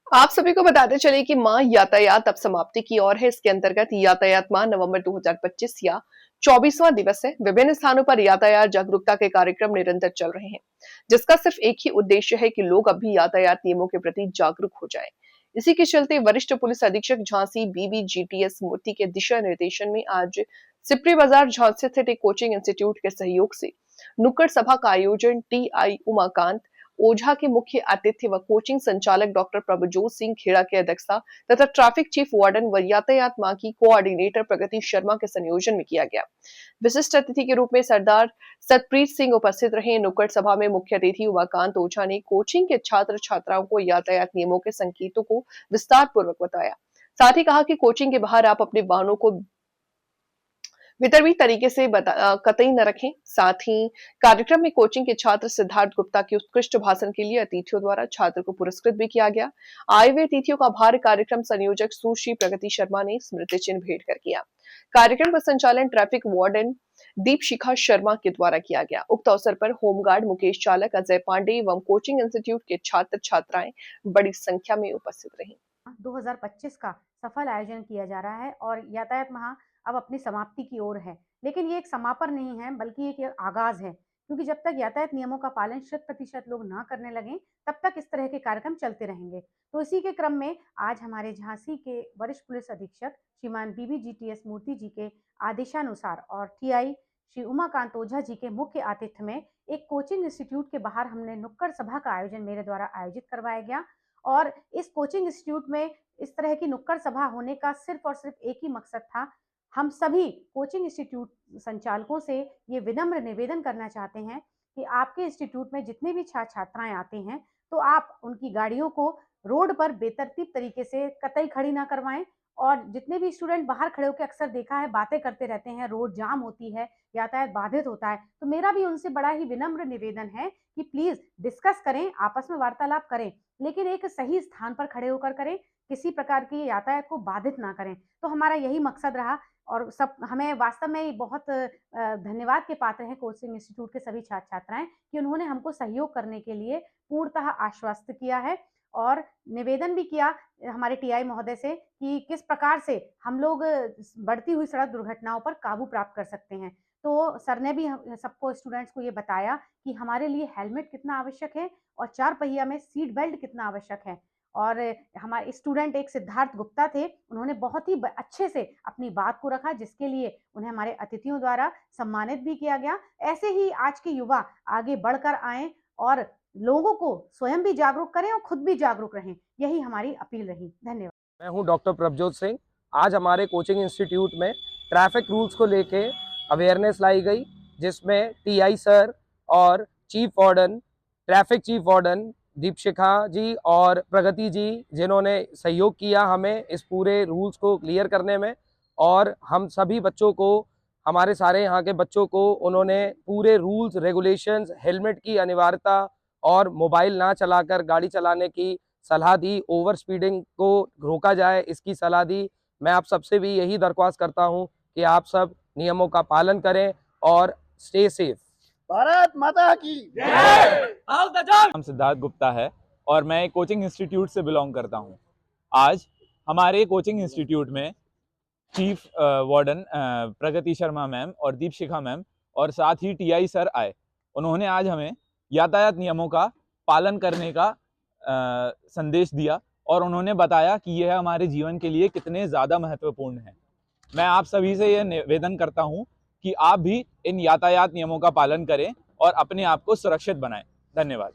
आप सभी को बताते चले कि माह यातायात अब समाप्ति की ओर है। इसके अंतर्गत यातायात माह नवंबर 2025 या 24वां दिवस है। विभिन्न स्थानों पर यातायात जागरूकता के कार्यक्रम निरंतर चल रहे हैं, जिसका सिर्फ एक ही उद्देश्य है कि लोग अभी यातायात नियमों के प्रति जागरूक हो जाएं। इसी के चलते वरिष्ठ पुलिस अधीक्षक झांसी बीबीजीटीएस मूर्ति के दिशा निर्देशन में आज सिपरी बाजार झांसी स्थित एक कोचिंग इंस्टीट्यूट के सहयोग से नुक्कड़ सभा का आयोजन टीआई उमाकांत ओझा के मुख्य अतिथि व कोचिंग संचालक डॉक्टर प्रभजोत सिंह खेड़ा की अध्यक्षता तथा ट्रैफिक चीफ वार्डन व यातायात माह की कोऑर्डिनेटर प्रगति शर्मा के संयोजन में किया गया। विशिष्ट अतिथि के रूप में सरदार सतप्रीत सिंह उपस्थित रहे। नुक्कड़ सभा में मुख्य अतिथि उमाकांत ओझा ने कोचिंग के छात्र छात्राओं को यातायात नियमों के संकेतों को विस्तार पूर्वक बताया। साथ ही कहा कि कोचिंग के बाहर आप अपने वाहनों को वितरवी तरीके से कतई न रखें। साथ ही कार्यक्रम में कोचिंग के छात्र सिद्धार्थ गुप्ता के उत्कृष्ट भाषण के लिए अतिथियों द्वारा छात्र को पुरस्कृत भी किया गया। आए हुए अतिथियों का आभार कार्यक्रम संयोजक सुश्री प्रगति शर्मा ने स्मृति चिन्ह भेंट कर किया। कार्यक्रम का संचालन ट्रैफिक वार्डन दीप शिखा शर्मा के द्वारा किया गया। उक्त अवसर पर होमगार्ड मुकेश चालक अजय पांडे एवं कोचिंग इंस्टीट्यूट के छात्र छात्राएं बड़ी संख्या में उपस्थित रही। 2025 का सफल आयोजन किया जा रहा है और यातायात माह अब अपनी समाप्ति की ओर है। लेकिन ये एक समापन नहीं है, बल्कि एक आगाज है, क्योंकि जब तक यातायात नियमों का पालन 100% लोग ना करने लगें, तब तक इस तरह के कार्यक्रम चलते रहेंगे। तो इसी के क्रम में आज हमारे झांसी के वरिष्ठ पुलिस अधीक्षक श्रीमान बीबीजीटीएस मूर्ति जी के आदेशानुसार और टीआई श्री उमाकांत ओझा जी के मुख्य आतिथ्य में एक कोचिंग इंस्टीट्यूट के बाहर हमने नुक्कड़ सभा का आयोजन मेरे द्वारा आयोजित करवाया गया। और इस कोचिंग इंस्टीट्यूट में इस तरह की नुक्कड़ सभा होने का सिर्फ और सिर्फ एक ही मकसद था। हम सभी कोचिंग इंस्टीट्यूट संचालकों से ये विनम्र निवेदन करना चाहते हैं कि आपके इंस्टीट्यूट में जितने भी छात्र छात्राएं आते हैं, तो आप उनकी गाड़ियों को रोड पर बेतरतीब तरीके से कतई खड़ी ना करवाएं। और जितने भी स्टूडेंट बाहर खड़े होकर अक्सर देखा है बातें करते रहते हैं, रोड जाम होती है, यातायात बाधित होता है, तो मेरा भी उनसे बड़ा ही विनम्र निवेदन है कि प्लीज डिस्कस करें, आपस में वार्तालाप करें, लेकिन एक सही स्थान पर खड़े होकर करें, किसी प्रकार की यातायात को बाधित ना करें। तो हमारा यही मकसद रहा और सब हमें वास्तव में बहुत धन्यवाद के पात्र हैं कोचिंग इंस्टीट्यूट के सभी छात्र छात्राएं कि उन्होंने हमको सहयोग करने के लिए पूर्णतः आश्वस्त किया है और निवेदन भी किया हमारे टीआई महोदय से कि किस प्रकार से हम लोग बढ़ती हुई सड़क दुर्घटनाओं पर काबू प्राप्त कर सकते हैं। तो सर ने भी सबको स्टूडेंट्स को ये बताया कि हमारे लिए हेलमेट कितना आवश्यक है और 4 पहिया में सीट बेल्ट कितना आवश्यक है। और हमारे स्टूडेंट एक सिद्धार्थ गुप्ता थे, उन्होंने बहुत ही अच्छे से अपनी बात को रखा, जिसके लिए उन्हें हमारे अतिथियों द्वारा सम्मानित भी किया गया। ऐसे ही आज के युवा आगे बढ़कर आएं और लोगों को स्वयं भी जागरूक करें और खुद भी जागरूक रहें, यही हमारी अपील रही। धन्यवाद। मैं हूं डॉक्टर प्रभजोत सिंह। आज हमारे कोचिंग इंस्टीट्यूट में ट्रैफिक रूल्स को लेके अवेयरनेस लाई गई, जिसमें टीआई सर और chief warden, traffic chief warden Deepshikha ji और प्रगति जी, जिन्होंने सहयोग किया हमें इस पूरे रूल्स को क्लियर करने में। और हम सभी बच्चों को, हमारे सारे यहाँ के बच्चों को उन्होंने पूरे रूल्स रेगुलेशंस, हेलमेट की अनिवार्यता और मोबाइल ना चलाकर गाड़ी चलाने की सलाह दी, ओवर स्पीडिंग को रोका जाए इसकी सलाह दी। मैं आप सबसे भी यही दरख्वास्त करता हूं कि आप सब नियमों का पालन करें और स्टे सेफ। भारत माता की जय। नाम सिद्धार्थ गुप्ता है और मैं एक कोचिंग इंस्टीट्यूट से बिलोंग करता हूं। आज हमारे कोचिंग इंस्टीट्यूट में चीफ वार्डन प्रगति शर्मा मैम और दीपशिखा मैम और साथ ही टीआई सर आए। उन्होंने आज हमें यातायात नियमों का पालन करने का संदेश दिया और उन्होंने बताया कि यह हमारे जीवन के लिए कितने ज़्यादा महत्वपूर्ण है। मैं आप सभी से यह निवेदन करता हूं कि आप भी इन यातायात नियमों का पालन करें और अपने आप को सुरक्षित बनाएं। धन्यवाद।